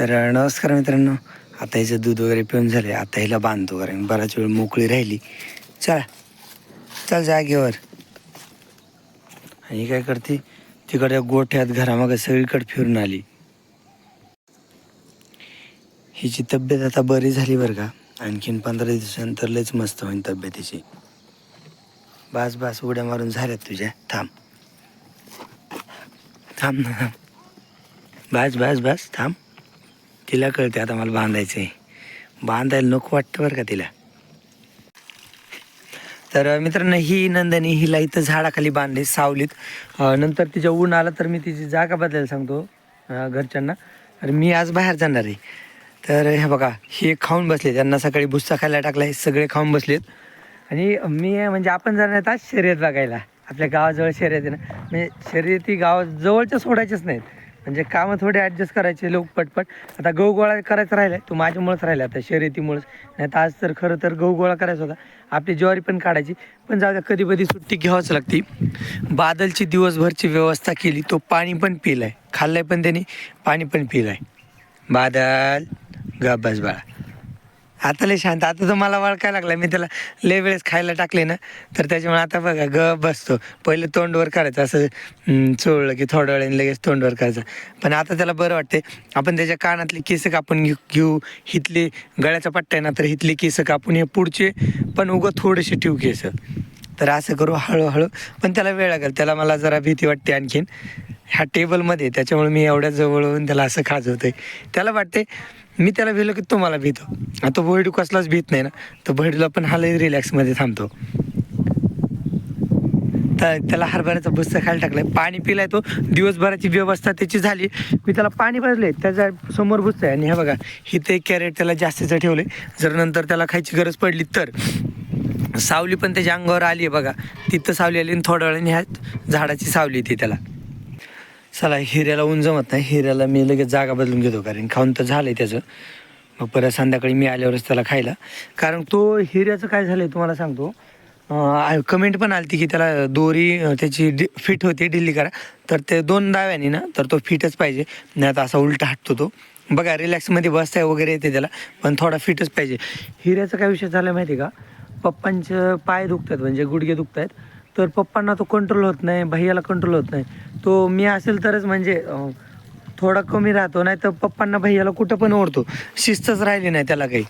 तर नमस्कार मित्रांनो, आता हिचं दूध वगैरे पिऊन झाले. आता हिला बांधतो, कारण बराच वेळ मोकळी राहिली. चल चल जागेवर. आणि काय करते, तिकडे गोठ्यात घरामागं सगळीकडे फिरून आली. हिची तब्येत आता बरी झाली बरं का. आणखीन 15 दिवसानंतर लयच मस्त होईल तब्येतीची. बस बस, उड्या मारून झाल्यात तुझ्या. थांब थांब ना, थांब. बस बस बस थांब. तिला कळते आता मला बांधायचं आहे. बांधायला नको वाटतं बरं का तिला. तर मित्रांनो, ही नंदनी हिला इथं झाडाखाली बांधले सावलीत. नंतर तिच्या ऊन आलं तर मी तिची जागा बदलायला सांगतो घरच्यांना. तर मी आज बाहेर जाणार आहे. तर हे बघा, हे खाऊन बसले. त्यांना सकाळी भुस्सा खायला टाकला, हे सगळे खाऊन बसलेत. आणि मी म्हणजे आपण जाणार आहेत आज शर्यत बघायला. आपल्या गावाजवळ शर्यत आहे ना, म्हणजे शर्यती गावाजवळच्या सोडायच्याच नाहीत. म्हणजे कामं थोडे ॲडजस्ट करायचे लोक पटपट. आता गहू गोळा करायचा राहिला आहे, तो माझ्यामुळेच राहिला आता शर्यतीमुळेच. नाही तर आज तर खरं तर गहू गोळा करायचा होता. आपली ज्वारी पण काढायची, पण जाऊ द्या, कधी कधी सुट्टी घ्यावंच लागते. बादलची दिवसभरची व्यवस्था केली, तो पाणी पण पिलं आहे, खाल्लं आहे पण त्यांनी, पाणी पण पिलं आहे. बादल ग बस बाळा, आता लय शांत. आता तो मला वळखायला लागला. मी त्याला लय वेळेस खायला टाकले ना, तर त्याच्यामुळे आता बघा ग बसतो. पहिले तोंडवर करायचं, असं चोळलं की थोड्या वेळाने लगेच तोंडवर करायचं. पण आता त्याला बरं वाटते. आपण त्याच्या कानातले केस कापून घेऊ. हिथले गळ्याचा पट्टा आहे ना, तर हिथले केस कापून हे पुढचे पण उगं थोडेसे ठेवू केस. तर असं करू हळूहळू. पण त्याला वेळ लागेल. त्याला मला जरा भीती वाटते आणखीन. ह्या टेबलमध्ये, त्याच्यामुळे मी एवढ्या जवळ येऊन त्याला असं खाजवतोय. त्याला वाटते मी त्याला भिलो की तो मला भीतो. आता बहिडू कसलाच भीत नाही ना, तर बहिडूला पण हा लय रिलॅक्समध्ये थांबतो. तर त्याला हरभऱ्याचा भुस्सा खायला टाकलाय, पाणी पिलाय. तो दिवसभराची व्यवस्था त्याची झाली. मी त्याला पाणी पाजले, त्याच्या समोर भुस्सा आहे. आणि हे बघा, हिथं एक कॅरेट त्याला जास्तीचं ठेवले, जर नंतर त्याला खायची गरज पडली तर. सावली पण त्याच्या अंगावर आली आहे बघा, तिथं सावली आली. आणि थोड्या वेळाने ह्या झाडाची सावली ती त्याला. चला, हिऱ्याला ऊन जमत नाही. हिऱ्याला मी लगेच जागा बदलून घेतो, कारण खाऊन तर झालं आहे त्याचं. मग परत संध्याकाळी मी आल्यावरच त्याला खायला. कारण तो हिऱ्याचं काय झालं आहे तुम्हाला सांगतो. कमेंट पण आली की त्याला दोरी त्याची फिट होती ढिल्ली करा. तर ते 2 दाव्याने ना, तर तो फिटच पाहिजे. नाही तर असा उलटा हटतो तो. बघा, रिलॅक्समध्ये बसताय वगैरे येते त्याला, पण थोडा फिटच पाहिजे. हिऱ्याचा काय विषय झाला माहिती आहे का, पप्पांचे पाय दुखतात, म्हणजे गुडघे दुखत आहेत. तर पप्पांना तो कंट्रोल होत नाही, भैयाला कंट्रोल होत नाही. तो मी असेल तरच म्हणजे थोडा कमी राहतो, नाही तर पप्पांना भैयाला कुठं पण ओढतो. शिस्तच राहिली नाही त्याला काही.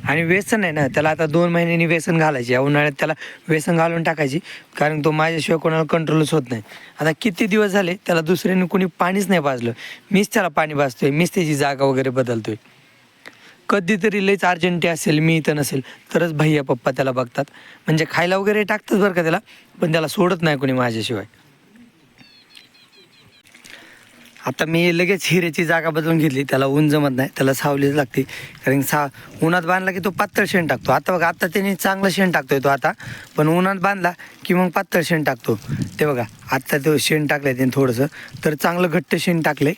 आणि व्यसन आहे ना त्याला. आता 2 महिन्यांनी व्यसन घालायची. या उन्हाळ्यात त्याला व्यसन घालून टाकायची, कारण तो माझ्याशिवाय कोणाला कंट्रोलच होत नाही. आता किती दिवस झाले त्याला दुसऱ्याने कोणी पाणीच नाही पाजलं. मीच त्याला पाणी पाजतोय, मीच त्याची जागा वगैरे बदलतोय. कधीतरी लईच अर्जंटी असेल, मी इथं नसेल, तरच भैया पप्पा त्याला बघतात. म्हणजे खायला वगैरे टाकतात बरं का त्याला, पण त्याला सोडत नाही कोणी माझ्याशिवाय. आता मी लगेच हिऱ्याची जागा बदलून घेतली. त्याला ऊन जमत नाही, त्याला सावलीच लागते. कारण उन्हात बांधला की तो पातळ शेण टाकतो. आता बघा, आता त्याने चांगलं शेण टाकतोय तो आता. पण उन्हात बांधला की मग पातळ शेण टाकतो. ते बघा, आत्ता तो शेण टाकलं त्याने थोडंसं, तर चांगलं घट्ट शेण टाकलं.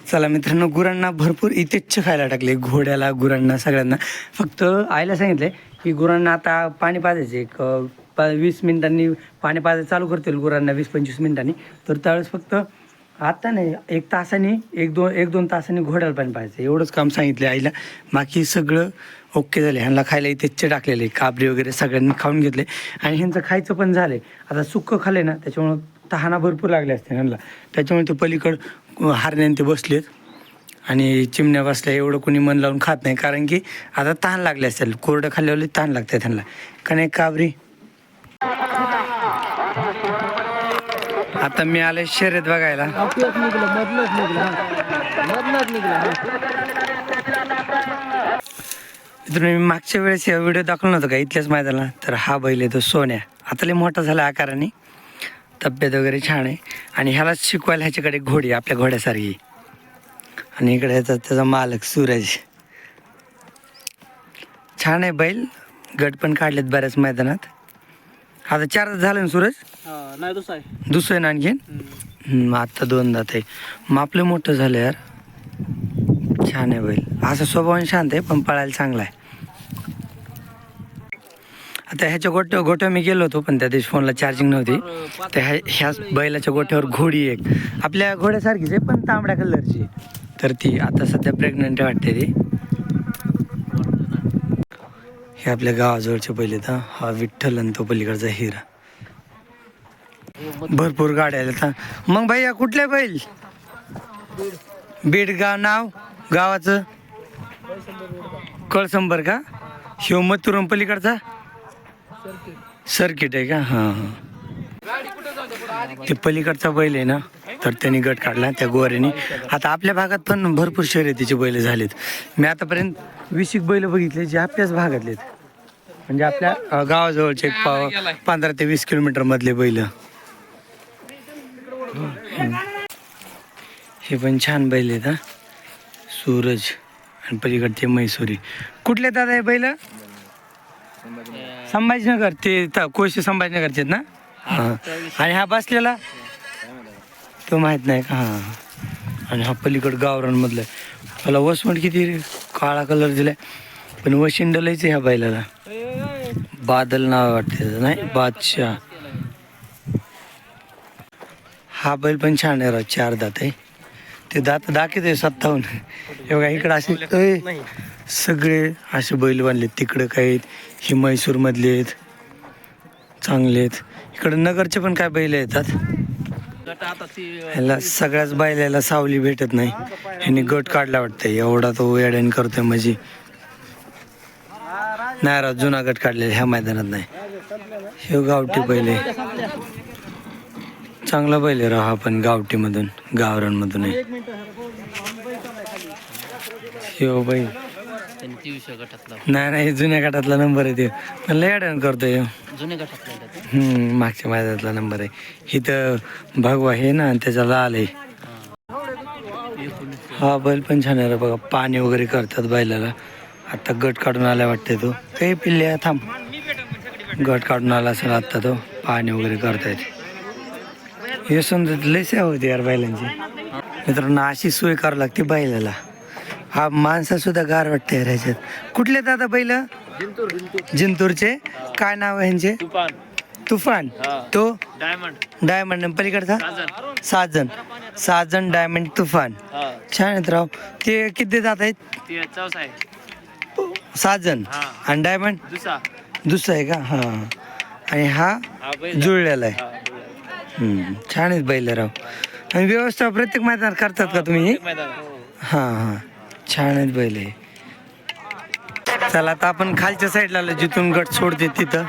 चला मित्रांनो, गुरांना भरपूर इथेच खायला टाकले. घोड्याला, गुरांना, सगळ्यांना. फक्त आईला सांगितलं की गुरांना आता पाणी पाजायचे. एक 20 मिनिटांनी पाणी पाजायला चालू करतील गुरांना, 20-25 मिनिटांनी. तर त्यावेळेस फक्त आता नाही, 1 तासाने, 1-2 तासांनी घोड्याला पाणी पाजायचं, एवढंच काम सांगितलं आईला. बाकी सगळं ओके झाले. ह्यांना खायला इथेच टाकलेले, काबरी वगैरे सगळ्यांनी खाऊन घेतले. आणि ह्यांचं खायचं पण झालं. आता सुक्कं खाल्ले ना, त्याच्यामुळं तहाना भरपूर लागले असते ह्यांना. त्याच्यामुळे ते पलीकडं हारण्याने ते बसलेत आणि चिमण्या बसल्या. एवढं कोणी मन लावून खात नाही, कारण की आता तहान लागले असेल. कोरडं खाल्ल्यावर तहान लागते त्यांना. का नाही काबरी. आता मी आले शर्यत बघायला. मी मागच्या वेळेस व्हिडिओ दाखवला नव्हता का इथल्याच मैदानाला. तर हा बैल आहे तो सोन्या. आता लय मोठा झाला आकाराने, तब्येत वगैरे छान आहे. आणि ह्यालाच शिकवायला ह्याच्याकडे घोडी, आपल्या घोड्यासारखी. आणि इकडे याचा त्याचा मालक सूरज. छान आहे बैल. गट पण काढलेत बऱ्याच मैदानात. आता 4 झालं ना सूरज? नाही, दुसरं आहे ना आणखीन. आत्ता 2 दात आहे. मग आपलं मोठं झालं यार. छान आहे बैल. असं स्वभावाने शांत आहे, पण पळायला चांगला आहे. आता ह्याच्या गोठ्या मी गेलो होतो, पण त्या दिवशी फोनला चार्जिंग नव्हती. तर ह्याच बैलाच्या गोठ्यावर घोडी एक आपल्या घोड्यासारखीच आहे, पण तांबड्या कलरची. तर ती आता सध्या प्रेग्नंट वाटते ती. हे आपल्या गावाजवळचे बैल आहेत. हा विठ्ठल आणि तो पलीकडचा हिरा. भरपूर गाड्या आल्या. मग भैया कुठले बैल? बीड गाव. नाव गावाचं कळसंबर का? शिव मथुरम पलीकडचा सर्किट आहे का? हां हां. ते पलीकडचा बैल आहे ना, तर त्यांनी गट काढला त्या गोऱ्याने. आता आपल्या भागात पण भरपूर शर्यतीचे बैल झालेत. मी आतापर्यंत 20 बैल बघितले जे आपल्याच भागातलेत, म्हणजे आपल्या गावाजवळचे 15 ते 20 किलोमीटर मधले बैल. हे पण छान बैल आहेत. सूरज आणि पलीकडचे मैसुरी. कुठले दादा हे बैल? संभाजीनगर. ते कोशी संभाजीनगरचे आहेत ना? हां. आणि हा बसलेला तो माहित नाही का? हां. आणि हा पलीकड गावरान मधला. त्याला वसमट किती काळा कलर दिलाय, पण वशिंडलाच ह्या बैलाला. बादल नाव वाटते, नाही बादशाह. हा बैल पण छान आहे राव. 4 दात आहे. ते दात दाखवत आहे 57. हे बघा इकडं असे सगळे असे बैल बांधलेत. तिकडं काय आहेत, हे म्हैसूर मधले आहेत, चांगले आहेत. इकडं नगरचे पण काय बैल येतात. ह्याला सगळ्याच बैलाला सावली भेटत नाही. ह्याने गट काढला वाटतं. एवढा तो येड्याने करतोय म्हणजे. नाही राव, जुना गट काढलेला ह्या मैदानात नाही. हे गावठी बैल आहे. चांगला बैल आहे राव हा पण, गावठी मधून गावरान मधून आहे. हो बैल नाही जुन्या गटातला नंबर आहे. ते पण लय अडण करतोय. जुन्या गटातला मागच्या मैदानातला नंबर आहे. इथं भगवा आहे ना, त्याचा लाल आहे. हा बैल पण छान आहे बघा. पाणी वगैरे करतात बैलाला. आता गट काढून आला वाटते तो. काही पिल्ले थांब, गट काढून आला असेल आता तो. पाणी वगैरे करतायत. हे समजत लय सेवा होती यार बैलांची. मित्रांनो अशी सोय करावी लागते बैलाला. हा माणसा सुद्धा गार वाटते यार ह्याच्यात. कुठले दादा बैल? जिंतूरचे. काय नाव आहे यांचे? तुफान. तो डायमंड. पलीकडचा साजन डायमंड तुफान. छान आहेत राव. ते किती जात आहेत? साजन. आणि डायमंड दुसरा आहे का? हा. आणि हा जुळलेला आहे. छान आहेत बैल राव. आणि व्यवस्था प्रत्येक मैदानात करतात का तुम्ही? हां हां. छान आहेत बैल आहे. चला आता आपण खालच्या साईडला आलो, जिथून गट सोडते तिथं.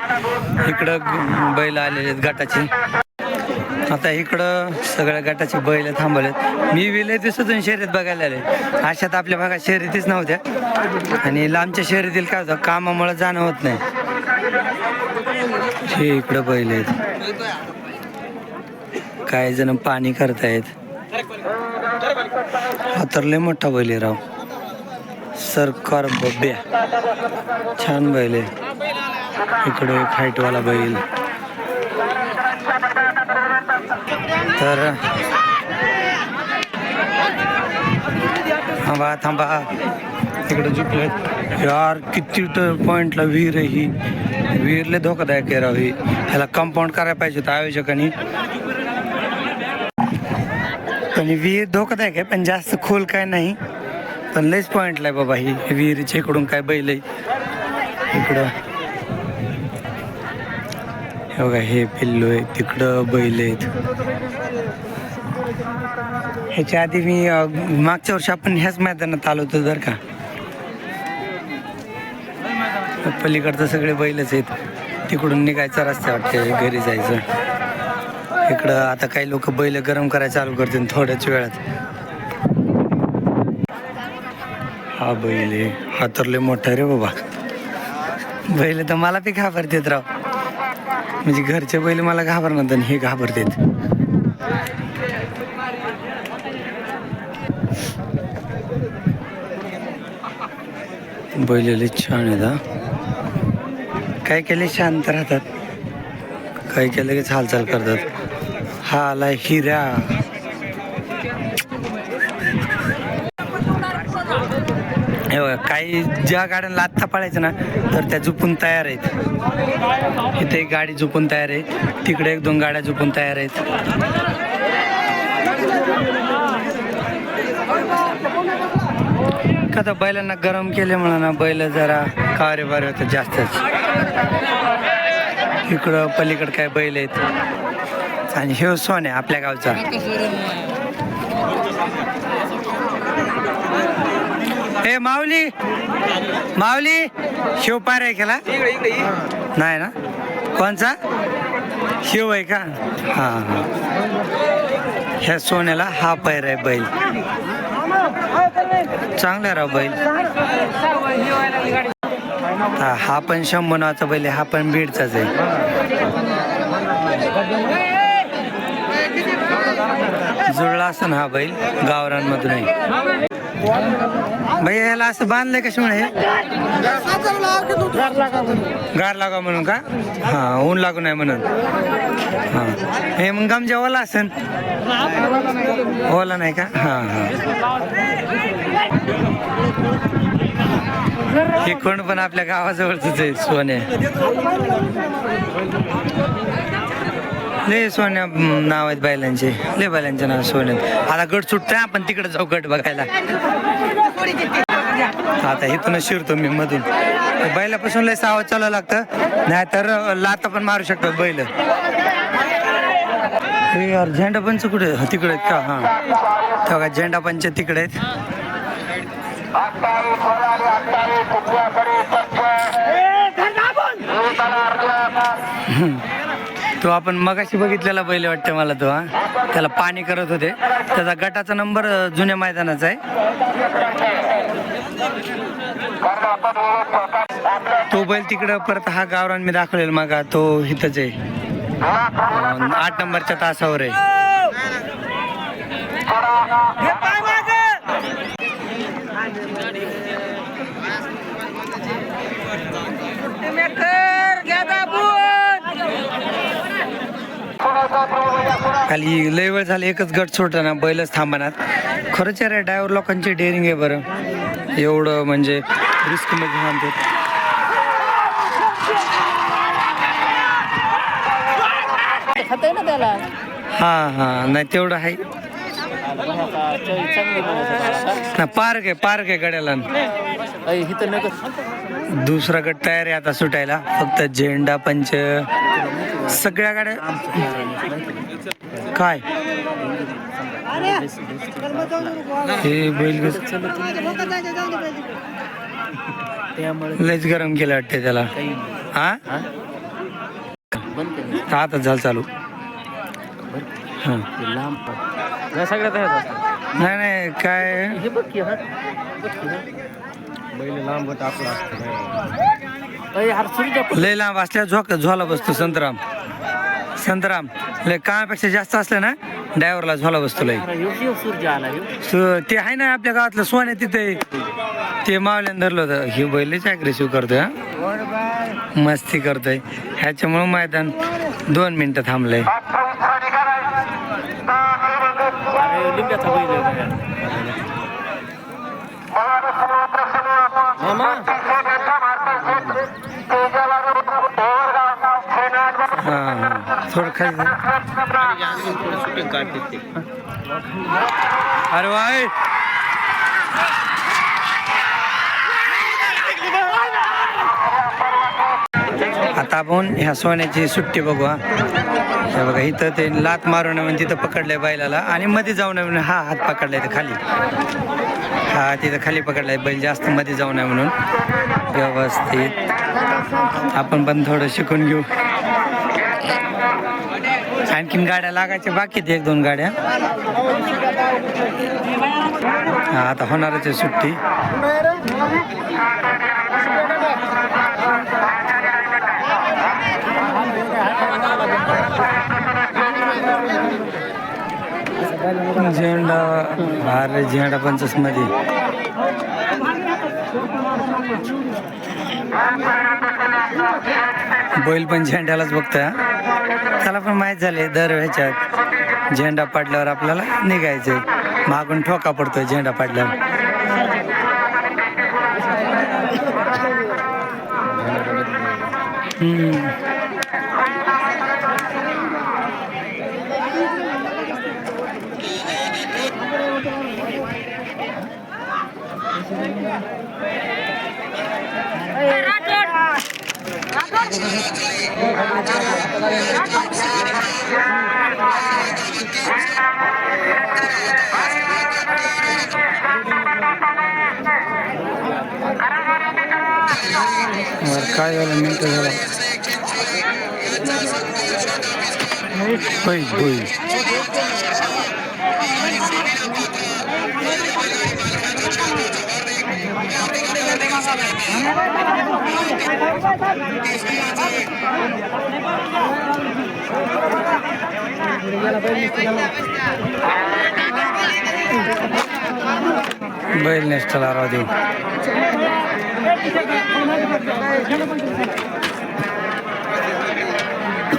इकडं बैल आलेले आहेत गटाचे. आता इकडं सगळ्या गटाचे बैल थांबवलेत. मी विलय दिसत शर्यत बघायला आले. अशात आपल्या भागात शर्यतीच नव्हत्या. आणि लांबच्या शर्यतील काय होतं, कामामुळे जाणं होत नाही. हे इकडं बैल आहेत. काही जण पाणी करतायत. हा तर लय मोठा बैल आहे राव. सरकार बब्या. छान बैल आहे. इकडे एक हाईटवाला बैल. तर थांबा तिकडे झुकले यार. किती पॉइंटला विहीर आहे ही. विहीरले धोकादायक आहे राव ही. ह्याला कंपाऊंड करायला पाहिजे होतं आयोजकांनी. पण विहीर धोकादायक आहे, पण जास्त खोल काय नाही. पण लयच पॉइंटला आहे बाबा ही विहिरीच्या इकडून काय बैल आहे. इकडं हे बघा, हे पिल्लू आहे. तिकडं बैल आहेत. ह्याच्या आधी मी मागच्या वर्षी आपण ह्याच मैदानात आलो होतो बरं का. पलीकडचं सगळे बैलच आहेत. तिकडून निघायचा रस्ता वाटते घरी जायचं. इकडं आता काही लोक बैल गरम करायला चालू करतील थोड्याच वेळात. हा बैल आहे. हा तर लय मोठा रे बाबा. बैल तर मला बी घाबरतात राव. म्हणजे घरचे बैल मला घाबरणार आणि हे घाबरतात. बैल लय छान आहेत. हा काय केले शांत राहतात, काही केलं की हालचाल करतात. हा आला हिरा. हे काही ज्या गाड्यांना आत्ता पळायचं ना तर त्या झुपून तयार आहेत. इथे एक गाडी झुपून तयार आहे, तिकडे 1-2 गाड्या झुपून तयार आहेत. आता बैलांना गरम केल्यामुळे ना बैल जरा कारेबारे होतं जास्तच. इकडं पलीकडं काय बैल आहेत आणि हे सोन आहे आपल्या गावचा. हे माऊली माऊली शिव पार आहे केला नाही ना? कोणचा शिव आहे का? हा हा, ह्या सोन्याला हा पैर आहे बैल. चांगला राव बैल. हा पण शंभरचा बैल आहे, हा पण बीडचाच आहे. जुळला असं ना हा बैल गावरांमधून आहे. भैया याला असं बांधलंय कशामुळे? गार लागा म्हणून का? हा, ऊन लागू नाही म्हणून. हा, हे मग गमजा ओला असेल? ओला नाही का? हा हा. हे कोण पण आपल्या गावाजवळच आहे सोन्या. लय सोन्या नाव आहेत बैलांचे, लय बैलांचे नाव सोन्यात. आता गट सुटतोय, आपण तिकडे जाऊ गट बघायला. आता इथूनच शिरतो मी मधून. बैलापासून लय सावध चालावं लागतं, नाहीतर लाता पण मारू शकतात बैल. हे यार झेंडा पंच कुठे? तिकडे आहेत का? हा, तेव्हा झेंडा पंच तिकडे आहेत. तो आपण मगाशी बघितलेला बैल वाटतं मला तो. हा, त्याला पाणी करत होते. त्याचा गटाचा नंबर जुन्या मैदानाचा आहे. तो बैल तिकडं परत हा गावरान मी दाखवलेला मग तो इथंच आहे, 8 नंबरच्या तासावर आहे. खाली लय वेळ झाली, एकच गट सोडताना बैलच थांबणार. खरंच रे ड्रायव्हर लोकांची डेअरिंग आहे बरं, एवढं म्हणजे रिस्क मध्ये थांबतात. हा हा, नाही तेवढं आहे ना. पार्क आहे गड्याला. दुसरा गट तयार आहे आता सुटायला. फक्त झेंडा पंच सगळ्या गाड्या. काय हे बैल लयच गरम केलं वाटते त्याला. हा, आता झालं चालू. नाही नाही काय लय लांब असल्या झोला बसतो. संतराम लय कामापेक्षा जास्त असलं ना ड्रायव्हरला झोला बसतो लय. ते आहे ना आपल्या गावातलं सोन्या तिथे, ते मावल्यानं धरलं होतं. हे बैलच अग्रेसिव्ह करतोय, मस्ती करतोय. ह्याच्यामुळे मैदान 2 मिनिटं थांबलंय. थोडं खाली. अरे वाय, आता आपण ह्या सोन्याची सुट्टी बघू. हे बघा इथं ते लात मारू नये म्हणून तिथं पकडलंय बैलाला, आणि मध्ये जाऊ नये म्हणून हा हात पकडलाय तर खाली. हा तिथं खाली पकडलाय बैल, जास्त मध्ये जाऊ नये म्हणून. व्यवस्थित आपण पण थोडं शिकून घेऊ. आणखीन गाड्या लागायच्या बाकी आहेत, 1-2 गाड्या. हा आता होणारच आहे सुट्टी. झेंडा अरे झेंडा पंचस मध्ये बैल पण झेंड्यालाच बघतोय. त्याला पण माहीत झाले दर ह्याच्यात झेंडा पाडल्यावर आपल्याला निघायचंय. मागून ठोका पडतोय झेंडा पाडल्यावर. काय झालं मिनटं झाला होय होय बैल नेस्टला राव देऊ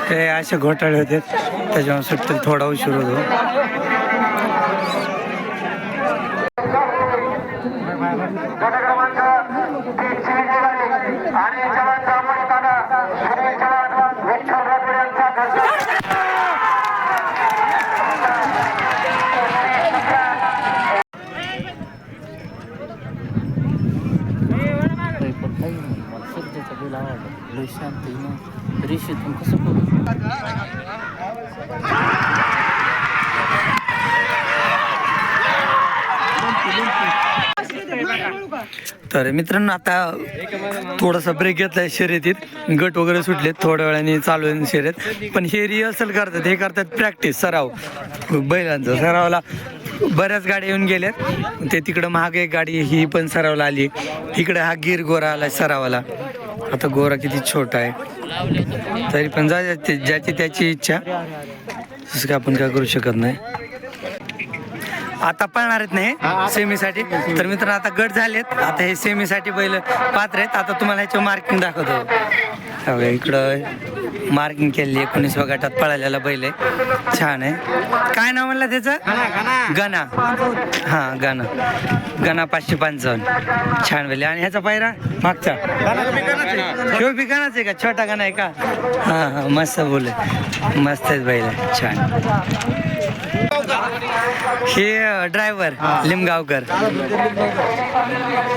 ते असे घोटाळे होते त्याच्यामुळे सुट्टीला थोडा उशीर होतो. तर मित्रांनो आता थोडासा ब्रेक घेतलाय शर्यतीत, गट वगैरे सुटलेत, थोड्या वेळाने चालू आहे शर्यत. पण हे रिहर्सल करतात, हे करतात प्रॅक्टिस, सराव बैलांचा. सरावाला बऱ्याच गाड्या येऊन गेल्यात, ते तिकडं महाग एक गाडी ही पण सरावला आली. इकडे हा गिर गोरा आला सरावाला. आता गोरा किती छोटा आहे तरी पण ज्याची त्याची इच्छा, तसं काय आपण काय करू शकत नाही. आता पळणार आहेत नाही सेमीसाठी. तर मित्रांनो आता गट झालेत, आता हे सेमीसाठी बैल पात्र आहेत. आता तुम्हाला ह्याचं मार्किंग दाखवतो. इकडं मार्किंग केली 19व्या गटात पळालेला बैल आहे, छान आहे. काय नाव म्हणलं त्याचं? गणा. हां गणा, गणा 555, छान बैल. आणि ह्याचा पायरा मागचा शिव बिकानाच आहे का? छोटा गणा आहे का? हां हां मस्त बोल, मस्त आहे बैल, छान. हे ड्रायव्हर लिमगावकर.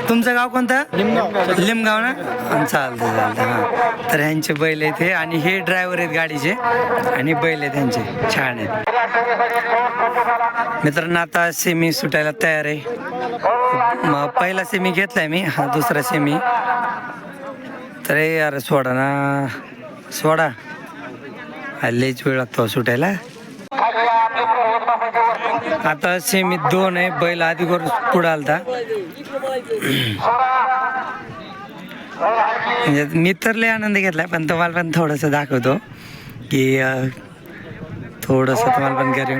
तुमचं गाव कोणतं? लिमगाव ना? चालतं चालतं. हां तर ह्यांचे बैल आहेत हे, आणि हे ड्रायव्हर आहेत गाडीचे, आणि बैल आहेत ह्यांचे, छान आहेत. मित्रांनो आता सेमी सुटायला तयार आहे. मग पहिला सेमी घेतलाय मी, हा दुसरा सेमी. तर यार सोडा ना, सोडा, लयच वेळ लागतो सुटायला. आता सेमी 2 आहे, बैल आधी पुढे आलता. म्हणजे मी तर लय आनंद घेतलाय, पण तुम्हाला पण थोडंसं दाखवतो की थोडंसं तुम्हाला पण घरी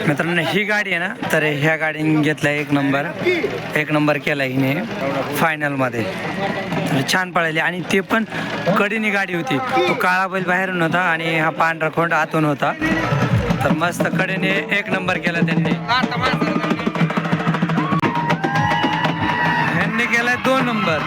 मित्रांनो ही गाडी आहे ना, तर ह्या गाडीने घेतला एक नंबर केला हिने फायनलमध्ये. तर छान पळाली, आणि ते पण कडीने गाडी होती. तो काळा बैल बाहेरून होता आणि हा पांढरा खोंड आतून होता. तर मस्त कडेने एक नंबर केला त्यांनी. ह्यांनी केलाय 2 नंबर.